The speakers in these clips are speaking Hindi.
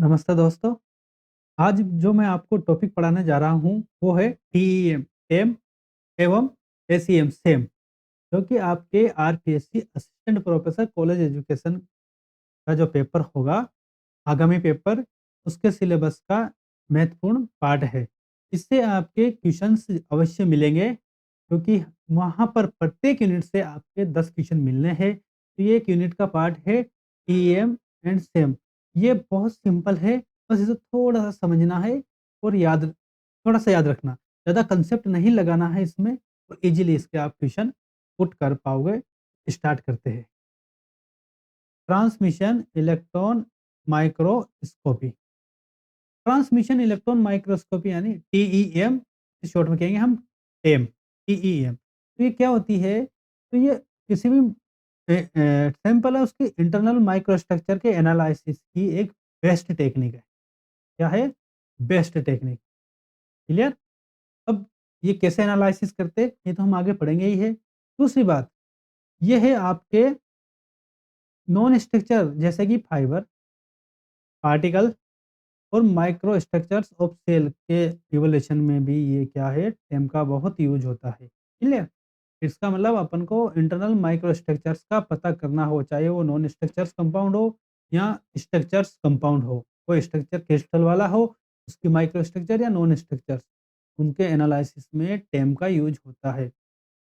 नमस्ते दोस्तों। आज जो मैं आपको टॉपिक पढ़ाने जा रहा हूँ, वो है टीईएम, टेम एवं एसीएम, सेम, जो कि आपके RPSC assistant professor college education का जो पेपर होगा, आगामी पेपर, उसके सिलेबस का महत्वपूर्ण पार्ट है। इससे आपके क्वेश्चंस अवश्य मिलेंगे, क्योंकि वहाँ पर प्रत्येक यूनिट से आपके 10 क्वेश्चन मिलने हैं। तो ये एक यूनिट का पार्ट है टीएम एंड सेम। ये बहुत सिंपल है, बस इसे थोड़ा-सा समझना है और थोड़ा-सा याद रखना। ज़्यादा कंसेप्ट नहीं लगाना है इसमें, तो ईज़िली इसके आप क्वेश्चन पुट कर पाओगे। स्टार्ट करते हैं। Transmission electron microscopy. Transmission electron microscopy यानी टीईएम, शॉर्ट में कहेंगे हम टेम, टीईएम। तो ये क्या होती है? तो ये किसी भी सैंपल है, उसके इंटरनल माइक्रोस्ट्रक्चर के एनालिसिस की एक बेस्ट टेक्निक है। क्या है? Best technique. क्लियर? अब ये कैसे एनालिसिस करते हैं, ये तो हम आगे पढ़ेंगे ही है। दूसरी बात, ये है आपके नॉन स्ट्रक्चर जैसे कि फाइबर, पार्टिकल और माइक्रो स्ट्रक्चर्स ऑफ सेल के इवोल्यूशन में भी ये क्या है, टेम का बहुत यूज होता है। क्लियर? इसका मतलब अपन को इंटरनल माइक्रो स्ट्रक्चर्स का पता करना हो, चाहे वो नॉन स्ट्रक्चर्स कंपाउंड हो या स्ट्रक्चर्स कंपाउंड हो। कोई स्ट्रक्चर क्रिस्टल वाला हो, उसकी माइक्रो स्ट्रक्चर या नॉन स्ट्रक्चर्स, उनके एनालिसिस में टेम का यूज होता है।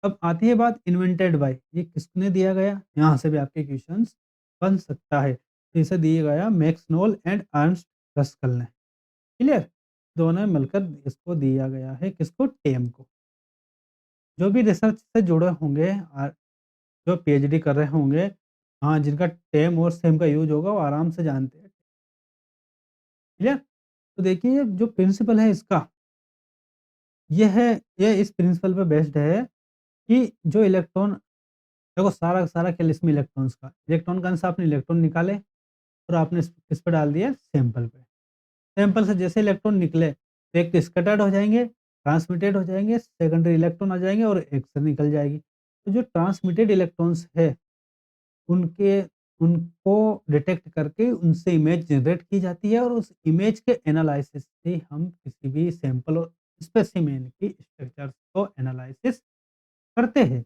अब आती है बात इन्वेंटेड बाय, ये किसने दिया गया? यहाँ से भी आपके क्वेश्चंस बन सकता है। तो इसे दिया गया Max Knoll and Ernst Ruska ने। क्लियर? दोनों ने मिलकर इसको दिया गया है, किसको? टेम को। जो भी रिसर्च से जुड़े होंगे, जो पीएचडी कर रहे होंगे, हाँ, जिनका टेम और सेम का यूज होगा, वो आराम से जानते हैं। क्लियर? तो देखिए, जो प्रिंसिपल है इसका, ये है, ये इस प्रिंसिपल पे बेस्ड है कि जो इलेक्ट्रॉन, देखो सारा सारा खेल इसमें इलेक्ट्रॉन्स का। इलेक्ट्रॉन गन से आपने इलेक्ट्रॉन निकाले और आपने किस पे डाल दिया? सैंपल पे। सैंपल से जैसे इलेक्ट्रॉन निकले, तो एक तो स्कैटर्ड हो जाएँगे, ट्रांसमिटेड हो जाएँगे, सेकेंडरी इलेक्ट्रॉन आ जाएँगे और एक से निकल जाएगी। तो जो ट्रांसमिटेड इलेक्ट्रॉन्स है, उनके उनको डिटेक्ट करके उनसे इमेज जनरेट की जाती है और उस इमेज के एनालिसिस से हम किसी भी सैंपल और स्पेसिमेन की स्ट्रक्चर्स को एनालिसिस करते हैं।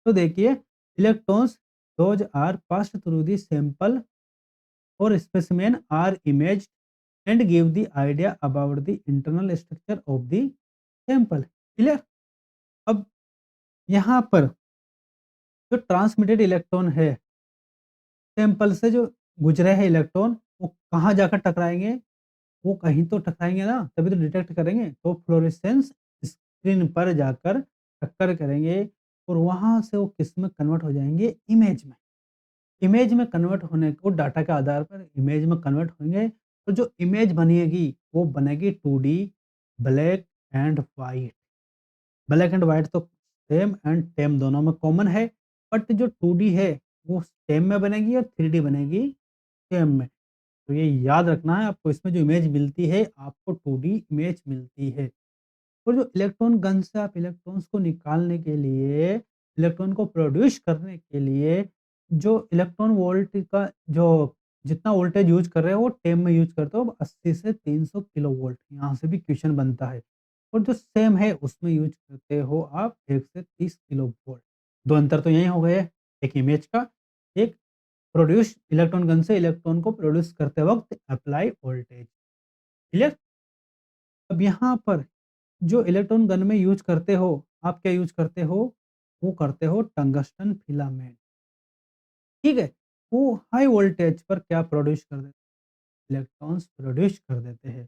तो देखिए, electrons those are passed through the sample और specimen are imaged and give the idea about the internal structure of the sample. Clear? अब यहाँ पर जो ट्रांसमिटेड इलेक्ट्रॉन है, सैंपल से जो गुजरे हैं इलेक्ट्रॉन, वो कहाँ जाकर टकराएँगे? वो कहीं तो टकराएँगे ना, तभी तो डिटेक्ट करेंगे। तो फ्लोरेसेंस स्क्रीन पर जाकर टक्कर करेंगे और वहाँ से वो किस में कन्वर्ट हो जाएँगे? इमेज में। इमेज में कन्वर्ट होने को डाटा के आधार पर इमेज में कन्वर्ट होंगे, तो जो इमेज बनेगी, वो बनेगी 2D black and white. Black and white तो सेम एंड टेम दोनों में कॉमन है, बट जो 2D है, वो टेम में बनेगी और 3D बनेगी सेम में। तो ये याद रखना है आपको, इसमें जो इमेज मिलती है, आपको 2D इमेज मिलती है। और जो इलेक्ट्रॉन गन से आप इलेक्ट्रॉन्स को निकालने के लिए, इलेक्ट्रॉन को प्रोड्यूस करने के लिए, जो इलेक्ट्रॉन वोल्ट का जो जितना वोल्टेज यूज़ कर रहे हो, वो टेम में यूज़ करते हो 80 से 300 किलो वोल्ट। यहाँ से भी क्वेश्चन बनता है। और जो सेम है, उसमें यूज़ करते हो आप 1 से 30 किलो वोल्ट। 2 अंतर तो यही हो गए, एक इमेज का, एक प्रोड्यूस इलेक्ट्रॉन गन से इलेक्ट्रॉन को प्रोड्यूस करते वक़्त अप्लाई वोल्टेज। क्लियर? अब यहाँ पर जो इलेक्ट्रॉन गन में यूज़ करते हो, आप क्या यूज़ करते हो? वो करते हो टंगस्टन फिलामेंट, ठीक है? वो हाई वोल्टेज पर क्या प्रोड्यूस कर देते हैं? इलेक्ट्रॉन्स प्रोड्यूस कर देते हैं।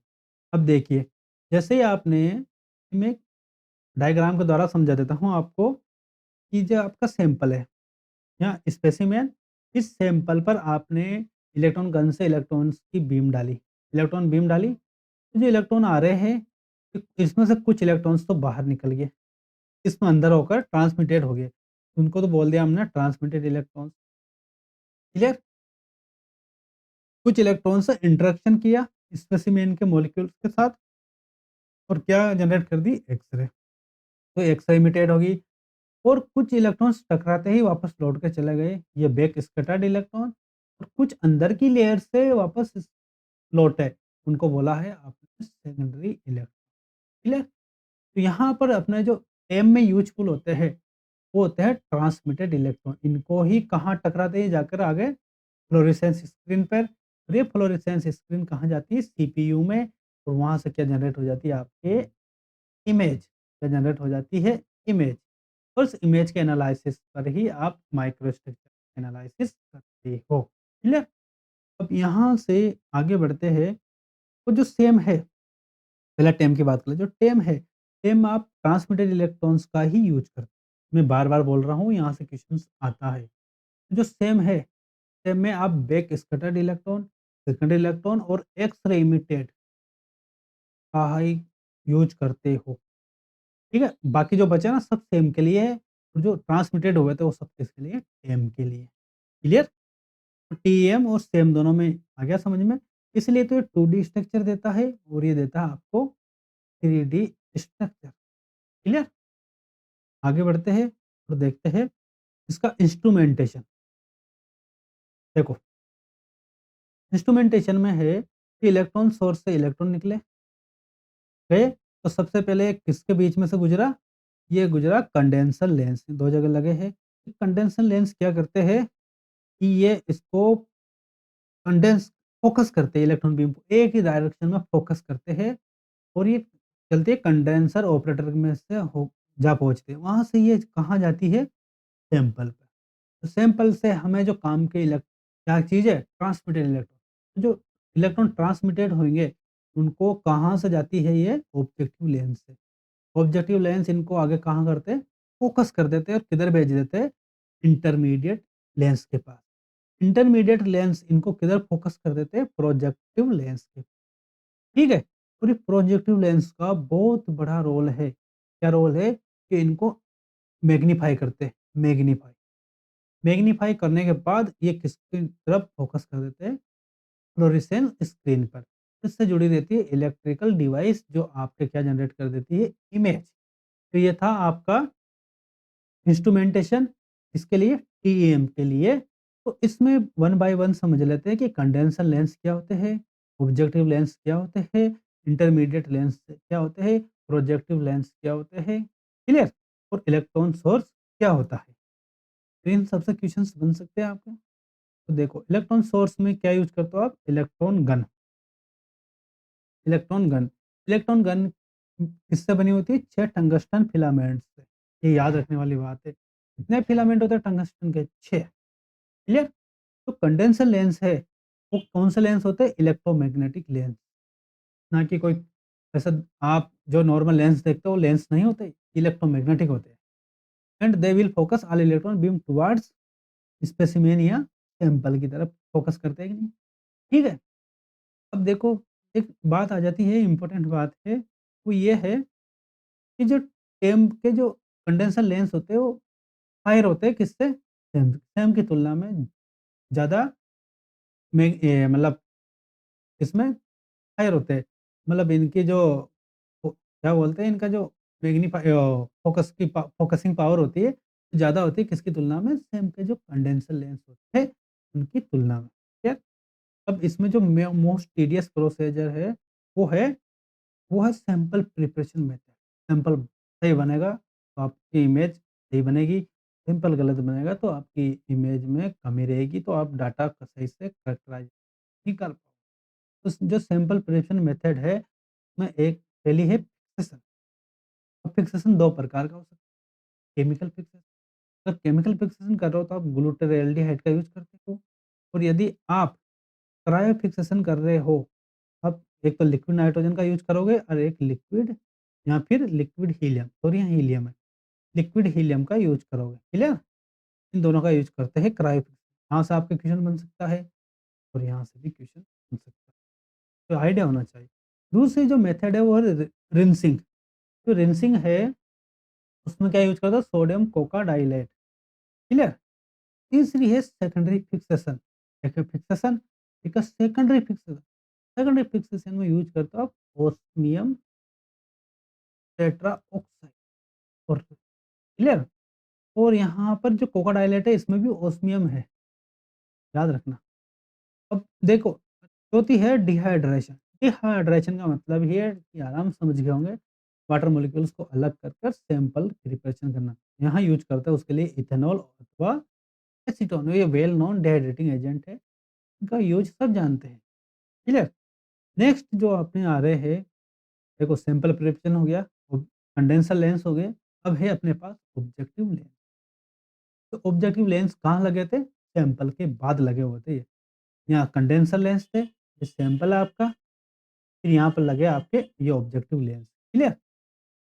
अब देखिए, जैसे ही आपने, मैं डायग्राम के द्वारा समझा देता हूँ आपको, कि जो आपका सैंपल है या स्पेसिमेन, इस सैंपल पर आपने इलेक्ट्रॉन गन से इलेक्ट्रॉन्स की बीम डाली, इलेक्ट्रॉन बीम डाली, तो जो इलेक्ट्रॉन आ रहे हैं, इसमें से कुछ इलेक्ट्रॉन्स तो बाहर निकल गए, इसमें अंदर होकर ट्रांसमिटेड हो गए। उनको तो बोल दिया हमने ट्रांसमिटेड इलेक्ट्रॉन्स। क्लियर? कुछ इलेक्ट्रॉन से इंटरेक्शन किया स्पेसिमेन के मॉलिक्यूल्स के साथ और क्या जनरेट कर दी? एक्स-रे। तो एक्स-रे इमिटेड होगी और कुछ इलेक्ट्रॉन्स टकराते ही वापस लौट के चले गए, ये बैक स्कैटर्ड इलेक्ट्रॉन, और कुछ अंदर की लेयर से वापस लौटे। उनको बोला है आपने सेकेंडरी इलेक्ट्रॉन, क्लियर? तो यहाँ पर अपने जो एम में यूज़फुल होते हैं, वो होते हैं ट्रांसमिटेड इलेक्ट्रॉन। इनको ही कहाँ टकराते हैं जाकर आगे फ्लोरेसेंस स्क्रीन पर, और ये फ्लोरेसेंस स्क्रीन कहाँ जाती है? सीपीयू में, और वहाँ से क्या जनरेट हो जाती है आपके इमेज, क्या जनरेट हो जाती है? इमेज। और उस इमेज के एनालिसिस पर ही आप माइक्रोस्ट्रक्चर एनालिसिस करते हो, क्लियर? अब यहाँ से आगे बढ़ते हैं, वो जो सेम है, पहले टेम की बात कर लें, जो टेम है, टेम आप ट्रांसमिटेड इलेक्ट्रॉन्स का ही यूज़ करते हैं। मैं बार-बार बोल रहा हूँ, यहाँ से क्वेश्चन्स आता है। जो सेम है, सेम में आप back scattered electron, secondary electron और एक्स-रे इमिटेड का ही यूज़ करते हो, ठीक है? बाकी जो बचे ना सब सेम के लिए है, और जो ट्रांसमिटेड हुए थे वो सब किसके लिए? टेम के लिए, क्लियर? टीएम और सेम दोनों में आ गया समझ में? इसलिए तो ये 2D स्ट्रक्चर देता है और ये देता है आपको 3D स्ट्रक्चर, क्लियर? आगे बढ़ते हैं और देखते हैं इसका इंस्ट्रूमेंटेशन। देखो, इंस्ट्रूमेंटेशन में है कि इलेक्ट्रॉन सोर्स से इलेक्ट्रॉन निकले, गए, तो सबसे पहले किसके बीच में से गुजरा? ये गुजरा कंडेंसर लेंस, 2 जगह लगे हैं। कंडेंसर लेंस क्या करते हैं कि ये इसको कंडेंस फ़ोकस करते हैं, इलेक्ट्रॉन बीम को एक ही डायरेक्शन में फ़ोकस करते हैं, और ये चलते कंडेंसर ऑपरेटर में से हो जा पहुँचते हैं। वहाँ से ये कहाँ जाती है? सैंपल पे। तो सैंपल से हमें जो काम के क्या चीज़ है? Transmitted electron. जो इलेक्ट्रॉन ट्रांसमिटेड होंगे, उनको कहाँ से जाती है ये? ऑब्जेक्टिव लेंस से। ऑब्जेक्टिव लेंस इनको आगे कहाँ करते हैं? फ़ोकस कर देते हैं और किधर भेज देते हैं? इंटरमीडिएट लेंस के पास। इंटरमीडिएट लेंस इनको किधर फ़ोकस कर देते हैं? प्रोजेक्टिव लेंस के, ठीक है? और ये प्रोजेक्टिव लेंस का बहुत बड़ा रोल है। क्या रोल है? कि इनको मैग्नीफाई करते हैं, मैग्नीफाई। मैग्नीफाई करने के बाद ये किसकी तरफ फ़ोकस कर देते हैं? फ्लोरेसेंस स्क्रीन पर। इससे जुड़ी रहती है इलेक्ट्रिकल डिवाइस जो आपके क्या जनरेट कर देती है? इमेज। तो ये था आपका इंस्ट्रूमेंटेशन, इसके लिए? टीईएम के लिए। तो इसमें वन बाय वन समझ लेते हैं कि कंडेंसर लेंस क्या होते हैं, ऑब्जेक्टिव लेंस क्या होते हैं, इंटरमीडिएट लेंस क्या होते हैं, प्रोजेक्टिव लेंस क्या होते हैं, क्लियर? और इलेक्ट्रॉन सोर्स क्या होता है? तो इन सबसे क्वेश्चंस बन सकते हैं आपके। तो देखो, इलेक्ट्रॉन सोर्स में क्या यूज़ करते हो आप? Electron gun. Electron gun. Electron gun किससे बनी होती है? 6 टंगस्टन फिलामेंट्स से। ये याद रखने वाली बात है। कितने फिलामेंट होते हैं टंगस्टन के? 6, क्लियर? तो कंडेंसर लेंस है, वो कौन से लेंस होते हैं? Electromagnetic lens. ना कि कोई ऐसा आप जो नॉर्मल लेंस देखते हो, वो लेंस नहीं होते, इलेक्ट्रोमैग्नेटिक होते हैं। And they will focus all electron beam towards specimen या सैंपल की तरफ फोकस करते हैं कि नहीं? ठीक है? अब देखो, एक बात आ जाती है, इम्पोर्टेंट बात है, वो ये है कि जो टेम के जो कंडेंसर लेंस होते हैं, वो हायर होते हैं किससे? सैम सैम की तुलना में ज़्यादा में मतलब इसमें हायर होते हैं। मतलब इनकी जो क्या बोलते हैं, इनका जो फ़ोकस की फ़ोकसिंग पावर होती है, ज़्यादा होती है किसकी तुलना में? सैम के जो कंडेंसर लेंस होते हैं, उनकी तुलना में। ठीक है? अब इसमें जो मोस्ट टीडियस प्रोसीजर है, वो है वो है सैंपल प्रिपरेशन मेथड। सैंपल सही बनेगा तो आपकी इमेज सही बनेगी, सैंपल गलत बनेगा तो आपकी इमेज में कमी रहेगी, तो आप डाटा को सही से कैरेक्टराइज़ नहीं कर पाओगे। तो जो सैंपल प्रिपरेशन मेथड है, उसमें एक पहली है फिक्सेशन। अब फिक्सेशन 2 प्रकार का हो सकता है, केमिकल फिक्सेशन। अगर केमिकल फिक्सेशन कर रहे हो तो आप ग्लूटाराल्डिहाइड का यूज़ करते हो, और यदि आप क्रायो फिक्सेशन कर रहे हो, आप एक तो लिक्विड नाइट्रोजन का यूज़ करोगे और एक लिक्विड या फिर लिक्विड हीलियम, सॉरी यहाँ हीलियम है, लिक्विड हीलियम का यूज़ करोगे, क्लियर? इन दोनों का यूज़ करते हैं क्रायो फिक्सेशन। यहाँ से आपका क्वेश्चन बन सकता है और यहाँ से भी क्वेश्चन बन सकता है, तो आइडिया होना चाहिए। दूसरी जो मेथड है वो है रिंसिंग। जो रिंसिंग है, उसमें क्या यूज़ करते हो? Sodium Coca dilate, clear? तीसरी है सेकेंडरी फिक्सेशन। देखिए फिक्सेशन, ठीक है, सेकेंडरी फिक्सेशन। सेकेंडरी फिक्सेशन में यूज़ करते हो आप ओस्मियम टेट्राऑक्साइड, और क्लियर? और यहाँ पर जो कोका डाइलेट है, इसमें भी ओस्मियम है, याद रखना। अब देखो, चौथी है डिहाइड्रेशन। डिहाइड्रेशन का मतलब ये है कि आराम से समझ गए होंगे, वाटर मॉलिक्यूल्स को अलग कर कर सैंपल प्रिपरेशन करना। यहाँ यूज़ करता है उसके लिए इथेनॉल अथवा एसीटोन, ये वेल नोन डिहाइड्रेटिंग एजेंट है, इनका यूज़ सब जानते हैं। क्लियर? नेक्स्ट जो अपने आ रहे हैं, देखो सैंपल प्रिपरेशन हो गया, कंडेंसर लेंस हो गए, अब है अपने पास ऑब्जेक्टिव लेंस। तो ऑब्जेक्टिव लेंस कहाँ लगे थे? सैंपल के बाद लगे हुए थे ये। यहाँ कंडेंसर लेंस थे, ये सैंपल है आपका, फिर यहाँ पर लगे आपके ये objective lens. Clear?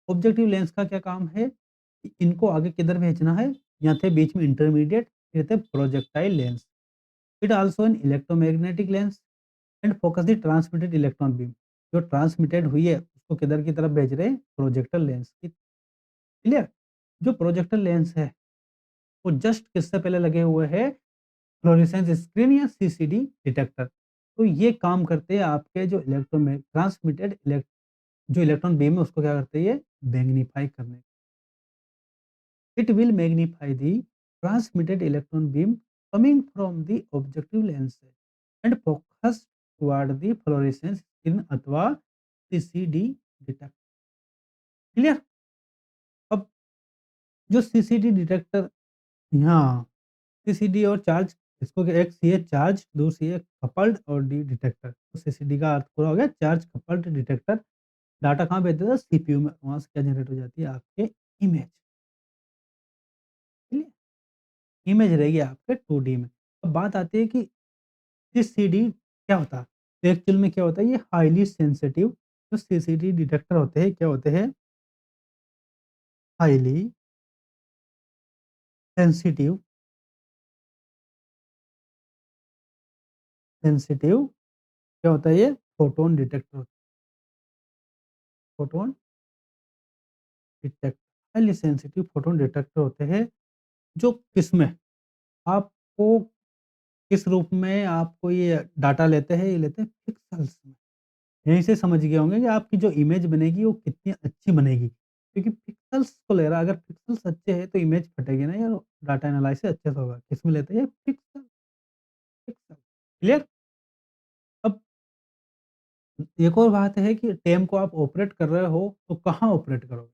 Objective lens का क्या काम है कि इनको आगे किधर भेजना है? यहाँ थे बीच में इंटरमीडिएट, ये थे projectile lens. It also an electromagnetic lens and focus the transmitted electron beam. जो ट्रांसमिटेड हुई है उसको किधर की तरफ भेज रहे हैं? प्रोजेक्टर लेंस की। क्लियर? जो प्रोजेक्टर लेंस है वो जस्ट किससे पहले लगे हुए हैं? फ्लोरेसेंस स्क्रीन या सीसीडी डिटेक्टर। तो ये काम करते हैं आपके जो ट्रांसमिटेड जो इलेक्ट्रॉन बीम है उसको क्या करते हैं? ये मैग्नीफाई करने। It will magnify the transmitted electron beam coming from the objective lens and focus toward the fluorescence screen अथवा सीसीडी डिटेक्टर। क्लियर? अब जो सीसीडी डिटेक्टर, यहाँ सीसीडी और चार्ज, इसको एक सी है चार्ज, दूसरी है कपल्ड और डी डिटेक्टर। तो सीसीडी का अर्थ पूरा हो गया चार्ज कपल्ड डिटेक्टर। डाटा कहाँ भेजता है? सीपीयू में, वहाँ से क्या जनरेट हो जाती है? आपके इमेज। क्लियर? इमेज रहेगी आपके 2D में। अब बात आती है कि सीसीडी क्या होता है? तो एक्चुअल में क्या होता है? ये हाइली सेंसिटिव जो सीसीडी डिटेक्टर होते हैं, क्या होते हैं? हाइली सेंसिटिव सेंसिटिव क्या होता है? ये photon detector, photon detector, highly sensitive photon detector होते हैं। जो किसमें आपको किस रूप में आपको ये डाटा लेते हैं? ये लेते हैं पिक्सेल्स में। यहीं से समझ गए होंगे कि आपकी जो इमेज बनेगी वो कितनी अच्छी बनेगी। क्योंकि पिक्सेल्स को ले रहा है, अगर पिक्सेल्स अच्छे हैं तो इमेज फटेगी ना यार, डाटा एनालिसिस अच्छे से होगा। किसमें लेते हैं? Pixel, pixel. क्लियर? अब एक और बात है कि टेम को आप ऑपरेट कर रहे हो तो कहाँ ऑपरेट करोगे?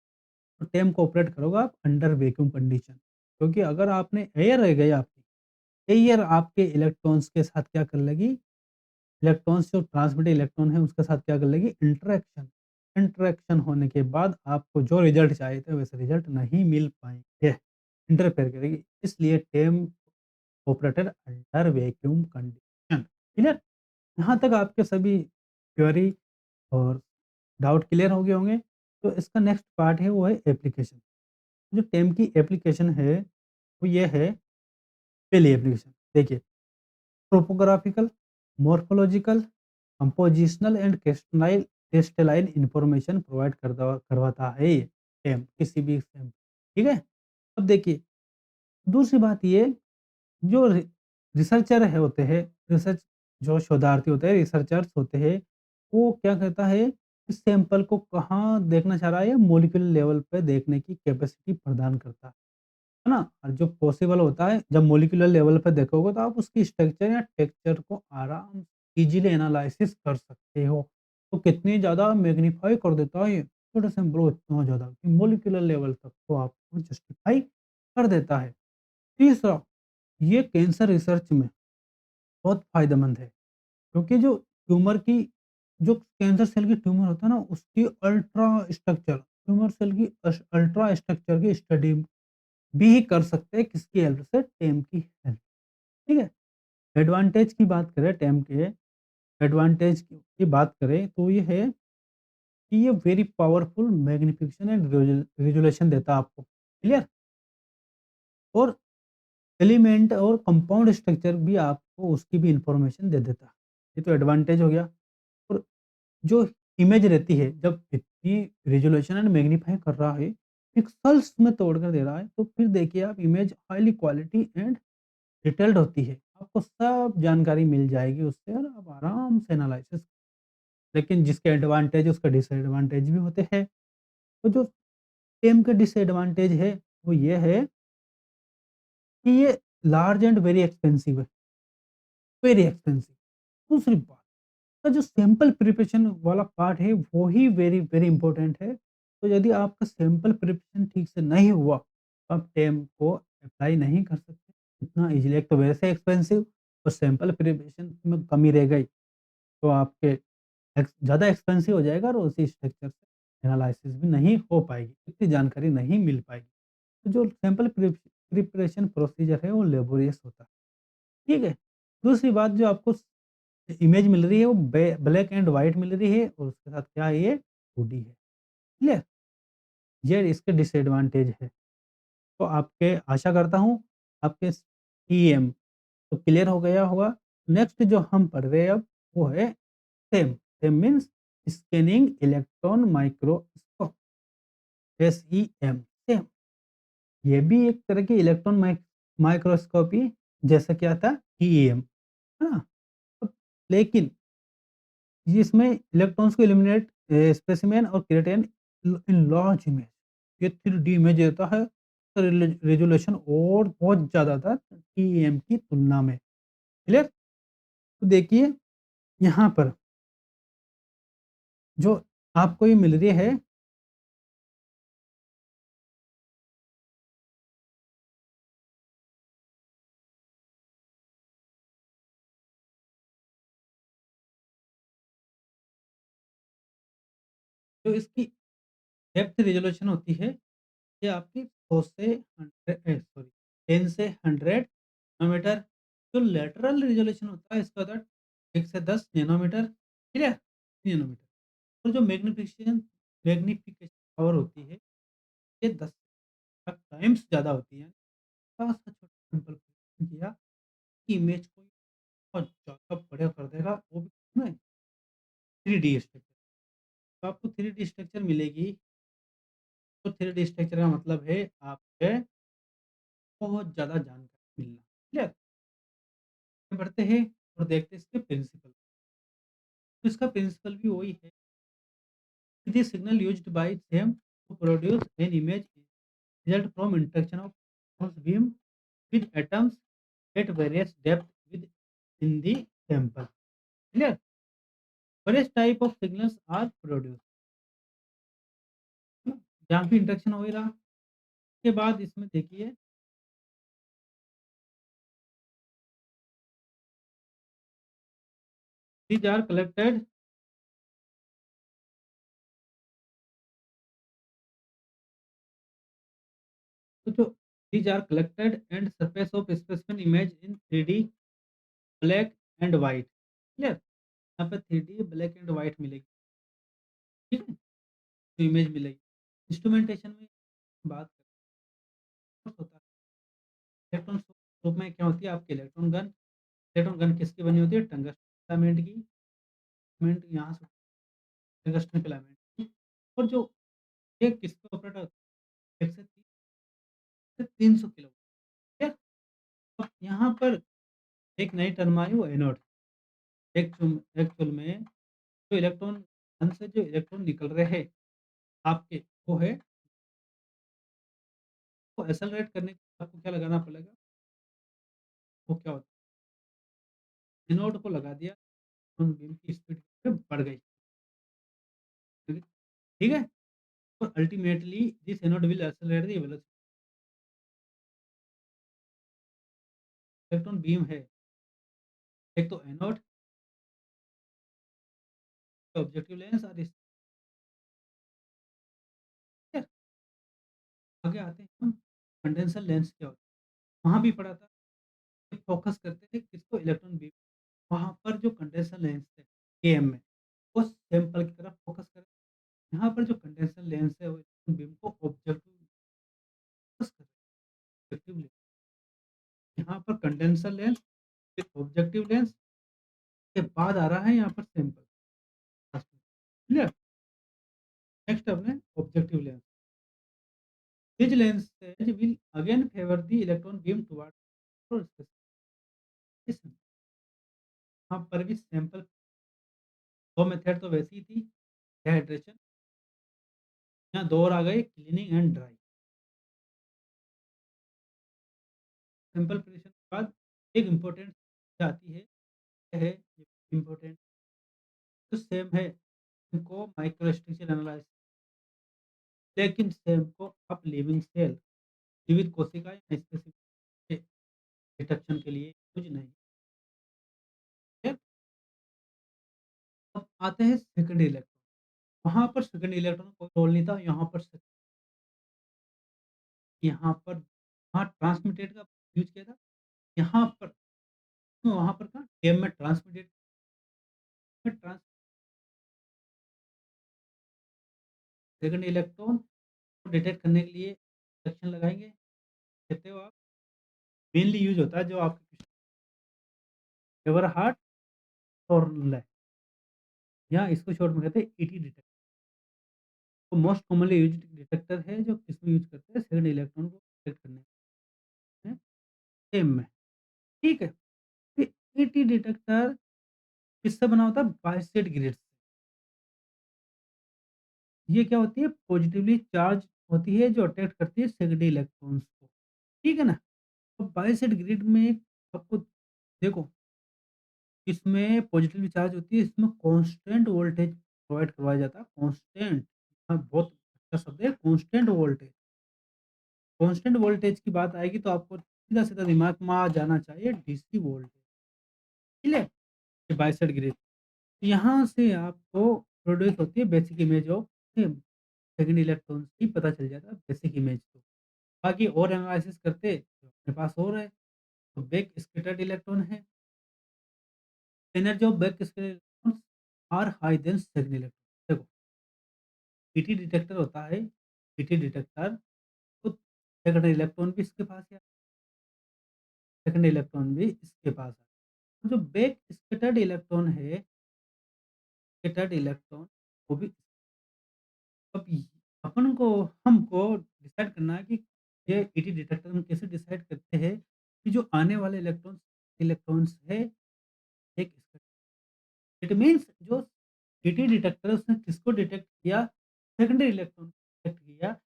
तो टेम को ऑपरेट करोगे आप अंडर वैक्यूम कंडीशन। क्योंकि अगर आपने एयर रह गई आपकी, एयर आपके इलेक्ट्रॉन्स के साथ क्या कर लेगी? इलेक्ट्रॉन्स जो ट्रांसमिटेड इलेक्ट्रॉन है उसके साथ क्या कर लेगी? इंटरेक्शन। इंटरेक्शन होने के बाद आपको जो रिजल्ट चाहिए थे वैसे रिजल्ट नहीं मिल पाएँगे, इंटरफेयर करेगी। इसलिए TEM operated under vacuum condition. Clear? यहाँ तक आपके सभी क्वेरी और डाउट क्लियर हो गए होंगे। तो इसका नेक्स्ट पार्ट है वो है एप्लीकेशन। जो टेम की एप्लीकेशन है वो ये है, पहली एप्लीकेशन देखिए, topographical, morphological, compositional and crystalline information provide करवाता है ये टेम किसी भी सेम। ठीक है? अब देखिए, दूसरी बात ये, जो रिसर्चर है होते हैं, रिसर्च जो शोधार्थी होते हैं, रिसर्चर्स होते हैं, वो क्या कहता है, इस सैंपल को कहाँ देखना चाह रहा है? मॉलिक्यूलर लेवल पे देखने की कैपेसिटी प्रदान करता है ना? और जो पॉसिबल होता है, जब मॉलिक्यूलर लेवल पे देखोगे तो आप उसकी स्ट्रक्चर या टेक्सचर को आराम इजीली एनालिसिस कर सकते हो। तो कितनी ज़्यादा मैग्नीफाई कर देता है ये, छोटे सैंपल को इतना ज़्यादा कि मॉलिक्यूलर लेवल तक को आपको जस्टिफाई कर देता है। तीसरा, ये कैंसर रिसर्च में बहुत फ़ायदेमंद है, क्योंकि जो ट्यूमर की जो कैंसर सेल की ट्यूमर होता है ना, उसकी अल्ट्रा स्ट्रक्चर, ट्यूमर सेल की अल्ट्रा स्ट्रक्चर की स्टडी भी कर सकते हैं, किसकी हेल्प से? टेम की हेल्प। ठीक है? एडवांटेज की बात करें टेम के, एडवांटेज की बात करें तो ये है कि ये very powerful magnification and resolution देता है आपको। क्लियर? और एलिमेंट और कंपाउंड स्ट्रक्चर भी आपको उसकी भी इन्फॉर्मेशन दे देता है। ये तो एडवांटेज हो गया। और जो इमेज रहती है, जब इतनी रिज़ॉल्यूशन एंड मैग्नीफाई कर रहा है, पिक्सेल्स में तोड़कर दे रहा है, तो फिर देखिए आप image highly quality and detailed होती है। आपको सब जानकारी मिल जाएगी उससे और आप आराम से एनालिसिस। लेकिन जिसके एडवांटेज उसके डिसएडवांटेज भी होते हैं। तो जो टेम का डिसएडवांटेज है, वो ये है कि ये लार्ज एंड वेरी एक्सपेंसिव है, वेरी एक्सपेंसिव। दूसरी बात, तो जो सैंपल प्रिपरेशन वाला पार्ट है, वो ही वेरी, वेरी इम्पोर्टेंट है। तो यदि आपका सैंपल प्रिपरेशन ठीक से नहीं हुआ, तो आप टेम को अप्लाई नहीं कर सकते इतना ईज़िली। एक तो वैसे एक्सपेंसिव और सैंपल प्रिपरेशन में कमी रह गई, तो आपके ज़्यादा एक्सपेंसिव हो जाएगा और उसी स्ट्रक्चर से एनालिसिस भी नहीं हो पाएगी, इतनी जानकारी नहीं मिल पाएगी। तो जो सैंपल प्रिपरेशन प्रोसीजर है, वो लेबोरियस होता है, ठीक है? दूसरी बात, जो आपको इमेज मिल रही है, वो ब्लैक एंड व्हाइट मिल रही है और उसके साथ क्या है, ये 2D है, क्लियर? ये इसके डिसएडवांटेज है। तो आपके आशा करता हूँ आपके ईएम तो क्लियर हो गया होगा। नेक्स्ट जो हम पढ़ रहे हैं अब, वो है same. Same means scanning electron microscope, SEM, same. ये भी एक तरह की इलेक्ट्रॉन माइक्रोस्कोपी जैसा क्या था, ईएम, है ना? अब लेकिन इसमें इलेक्ट्रॉन्स को इल्यूमिनेट स्पेसिमेन और क्रिएटिन इन लार्ज इमेज, ये 3D इमेज देता है, तो रेजोल्यूशन और बहुत ज़्यादा था टीईएम की तुलना में, क्लियर? तो देखिए यहाँ पर जो आपको ये मिल रही है, जो इसकी डेप्थ रेजोल्यूशन होती है, ये आपकी 100 से 10 से 100 नैनोमीटर। जो लैटरल रेजोल्यूशन होता है, इसका होता है 1 से 10 नैनोमीटर, क्लियर? नैनोमीटर। और जो मैग्निफिकेशन पावर होती है, ये 10 टाइम्स ज़्यादा होती है। थोड़ा-सा छोटा सिंपल किया कि इमेज को बहुत ज़्यादा बड़ा कर देगा, वो भी किसमें, 3D स्ट्रक्चर। तो आपको 3D स्ट्रक्चर मिलेगी, तो 3D स्ट्रक्चर का मतलब है आपके बहुत ज़्यादा जानकारी मिलना, क्लियर? आगे बढ़ते हैं और देखते हैं इसके प्रिंसिपल। तो इसका प्रिंसिपल भी वही है, the signal used by them to produce an image result from interaction of electron beam with atoms at various depth within the sample, clear? Various type of signals are produced, जहाँ भी इंटरेक्शन हो ही रहा। उसके बाद इसमें देखिए, these are collected, तो जो these are collected and surface of specimen image in 3D black and white, clear? यहाँ पे 3D ब्लैक एंड व्हाइट मिलेगी, ठीक है? तो इमेज मिलेगी। इंस्ट्रूमेंटेशन में बात करें, होता है इलेक्ट्रॉन रूप में क्या होती है आपकी इलेक्ट्रॉन गन। इलेक्ट्रॉन गन किसकी बनी होती है? टंगस्टन फिलामेंट की। फिलामेंट यहाँ से टंगस्टन फिलामेंट की। और जो ये किस पे ऑपरेट होता है? 1 से 300 किलो, ठीक है? अब यहाँ पर एक नई टर्म आई, वो एनोड। एक्चुअल में जो इलेक्ट्रॉन गन से जो इलेक्ट्रॉन निकल रहे हैं आपके, वो है, तो एक्सेलरेट करने के लिए आपको क्या लगाना पड़ेगा? वो क्या होता है? एनोड को लगा दिया, इलेक्ट्रॉन बीम की स्पीड बढ़ गई, ठीक है? तो ultimately this anode will accelerate the velocity, electron beam है, एक तो एनोड, ऑब्जेक्टिव लेंस और इस, ठीक है? आगे आते हैं हम, कंडेंसर लेंस क्या होता है? वहाँ भी पढ़ा था, कि फोकस करते थे किसको? Electron beam. वहाँ पर जो कंडेंसर लेंस थे, एएम में, वो सैंपल की तरफ फोकस करें। यहाँ पर जो कंडेंसर लेंस है, वो इलेक्ट्रॉन बीम को फोकस कर ऑब्जेक्टिव लेंस। यहाँ पर कंडेंसर लेंस, फिर ऑब्जेक्टिव लेंस, के बाद आ रहा है यहाँ पर सैंपल, क्लियर? नेक्स्ट अपने objective lens. These lenses will again favor the electron beam toward source specification। यहाँ पर भी सैंपल, 2 मेथड तो वैसी ही थी, डिहाइड्रेशन, यहाँ 2 और आ गए, cleaning and dry. Sample preparation के बाद एक इम्पोर्टेंट आती है, यह है इम्पोर्टेंट, तो सेम है, इनको माइक्रोस्ट्रक्चर एनालाइसिस, लेकिन सेम को आप लिविंग सेल, जीवित कोशिका या स्पेसिफिक डिटेक्शन के लिए यूज़ नहीं है। अब आते हैं सेकंड इलेक्ट्रॉन, वहाँ पर सेकंड इलेक्ट्रॉन का कोई रोल नहीं था, यहाँ ट्रांसमिटेड का यूज़ किया था, यहाँ पर वहाँ पर था डैम में ट्रांसमिटेड में ट्रांस सेकंड इलेक्ट्रॉन को डिटेक्ट करने के लिए इंजेक्शन लगाएँगे, कहते हो आप, मेनली यूज़ होता है जो आपके एवरहार्ट और लैब, या इसको शॉर्ट में कहते हैं ईटी डिटेक्टर। तो मोस्ट कॉमनली यूज्ड डिटेक्टर है जो किसमें यूज़ करते हैं सेकंड इलेक्ट्रॉन को डिटेक्ट करने में, एम में, ठीक है? तो ईटी डिटेक्टर किससे बना होता है? बाइस्टेड ग्रिड से। ये क्या होती है? पॉजिटिवली चार्ज होती है जो अट्रैक्ट करती है सेकेंडरी इलेक्ट्रॉन्स को, ठीक है ना? तो बाइस्टेड ग्रिड में आपको देखो, इसमें पॉजिटिवली चार्ज होती है, इसमें कांस्टेंट वोल्टेज प्रोवाइड करवाया जाता है, कांस्टेंट, हाँ, बहुत अच्छा शब्द है कांस्टेंट वोल्टेज। कांस्टेंट वोल्टेज की बात आएगी तो आपको सीधा-सीधा दिमाग में आ जाना चाहिए डीसी वोल्टेज, ठीक है? ये बाइस्टेड ग्रिड। यहाँ से आपको प्रोड्यूस होती है basic image of same second electrons की पता चल जाता है बेसिक इमेज तो। बाकी और एनालिसिस करते तो अपने पास और है, तो बैक स्कैटर्ड इलेक्ट्रॉन है, energy of back scattered electrons are high than second electron. देखो, पीटी डिटेक्टर होता है, पीटी डिटेक्टर तो सेकंड इलेक्ट्रॉन भी इसके पास है, सेकंड इलेक्ट्रॉन भी इसके पास है। जो बैक स्कैटर्ड इलेक्ट्रॉन है, स्कैटर्ड इलेक्ट्रॉन वो भी, अब अपन को हमको डिसाइड करना है कि ये ईटी डिटेक्टर हम कैसे डिसाइड करते हैं कि जो आने वाले इलेक्ट्रॉन्स इलेक्ट्रॉन्स है एक, इट मीन्स जो ईटी डिटेक्टर है उसने किसको डिटेक्ट किया? सेकेंडरी इलेक्ट्रॉन को डिटेक्ट किया,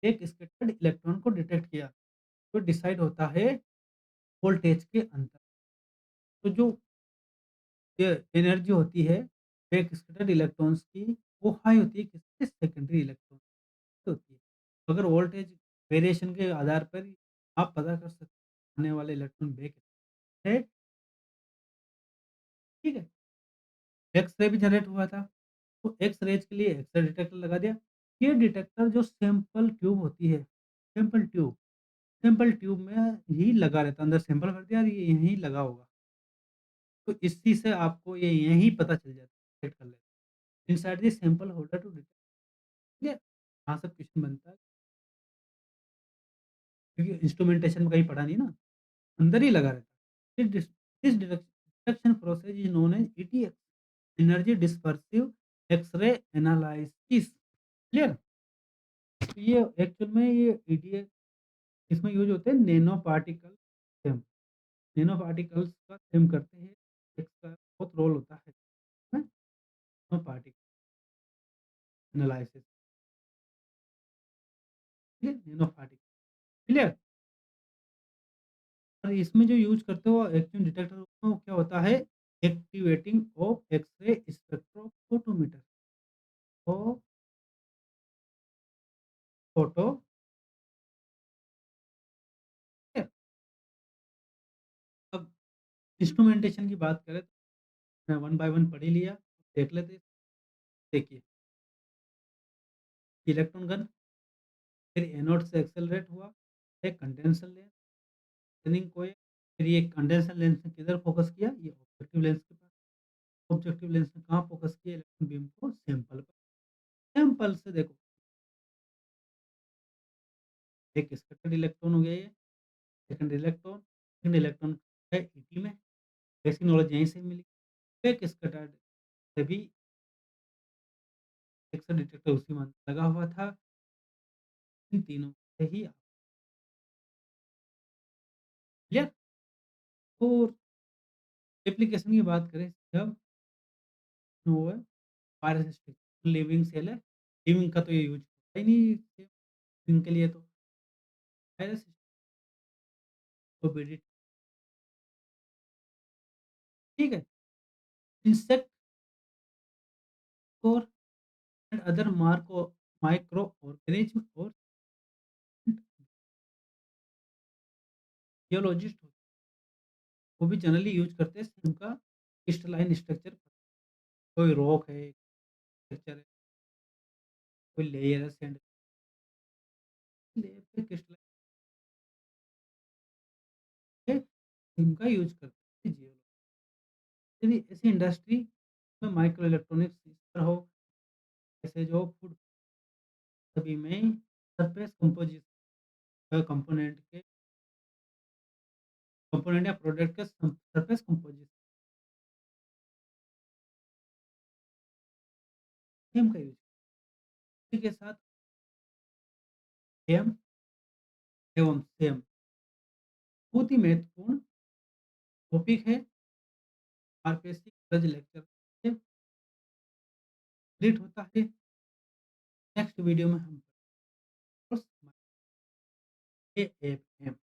एक स्कैटर्ड इलेक्ट्रॉन को डिटेक्ट किया। तो डिसाइड होता है वोल्टेज के अंतर। तो जो ये एनर्जी होती है एक स्कैटर्ड इलेक्ट्रॉन्स की, वो हाई होती है किसके? सेकेंडरी इलेक्ट्रॉन होती है। तो अगर वोल्टेज वेरिएशन के आधार पर आप पता कर सकते हैं आने वाले इलेक्ट्रॉन बेक है, ठीक है? एक्स-रे भी जनरेट हुआ था, तो एक्स-रेज़ के लिए एक्स-रे डिटेक्टर लगा दिया। ये डिटेक्टर जो सैंपल ट्यूब होती है, सैंपल ट्यूब में ही लगा रहता है, अंदर सैंपल भर दिया और ये यहीं लगा होगा। तो इसी से आपको ये यहीं पता चल जाता है, डिटेक्ट कर लेते हैं। Inside the sample holder to detect, ठीक है? यहाँ से क्वेश्चन बनता है क्योंकि इंस्ट्रूमेंटेशन में कहीं पढ़ा नहीं ना, अंदर ही लगा रहता है। This detection process is known as EDX, energy dispersive X-ray analysis, clear? तो ये एक्चुअल में ये ईटीएक्स इसमें यूज़ होते हैं nano particle system, nano particles का सिस्टम करते हैं, इसका बहुत रोल होता है, नैनो पार्टिकल एनालिसिस, ठीक है? Nano particle, clear? और इसमें जो यूज़ करते हो एक्टिव डिटेक्टर वो क्या होता है? एक्टिवेटिंग ऑफ एक्स-रे स्पेक्ट्रोफोटोमीटर, तो फोटो, ठीक है? अब इंस्ट्रूमेंटेशन की बात करें तो मैं वन बाय वन पढ़ ही लिया, देख लेते हैं। देखिए, इलेक्ट्रॉन गन, फिर एनोड से एक्सेलरेट हुआ, एक कंडेंसर लेंस, स्पिनिंग कॉइल, फिर ये कंडेंसर लेंस ने किधर फ़ोकस किया? ये ऑब्जेक्टिव लेंस के पास। ऑब्जेक्टिव लेंस ने कहाँ फ़ोकस किया इलेक्ट्रॉन बीम को? सैंपल पर। सैंपल से देखो, एक स्कैटर्ड इलेक्ट्रॉन हो गया ये, सेकंड इलेक्ट्रॉन है ईटी में, बेसिक नॉलेज यहीं से मिली। एक स्कैटर्ड से भी एक्स-रे डिटेक्टर उसी में लगा हुआ था। इन तीनों से ही क्लियर? और एप्लीकेशन की बात करें जब वो है वायरस लिविंग सेल है, लिविंग का तो ये यूज़ होता ही नहीं है, लिविंग के लिए तो वायरस मोबिडिटी, ठीक है? इंसेक्ट और एंड अदर माइक्रो ऑर्गेनिज्म और जियोलॉजिस्ट वो भी जनरली यूज़ करते हैं उनका क्रिस्टलाइन स्ट्रक्चर कोई रॉक है, स्ट्रक्चर है, कोई लेयर है, सैंड लेयर पे क्रिस्टलाइन है, इनका यूज़ करते हैं जियोलॉजी यदि ऐसी इंडस्ट्री में माइक्रो इलेक्ट्रॉनिक्स इस तरह हो, जैसे जो फूड सभी में सरफेस कंपोनेंट या प्रोडक्ट के सरफेस कंपोजिशन का यूज़ इसी के साथ एम एवं सेम बहुत ही महत्वपूर्ण टॉपिक है आरपीएससी गज लेक्चर से कंप्लीट होता है। नेक्स्ट वीडियो में हम ए एफ एम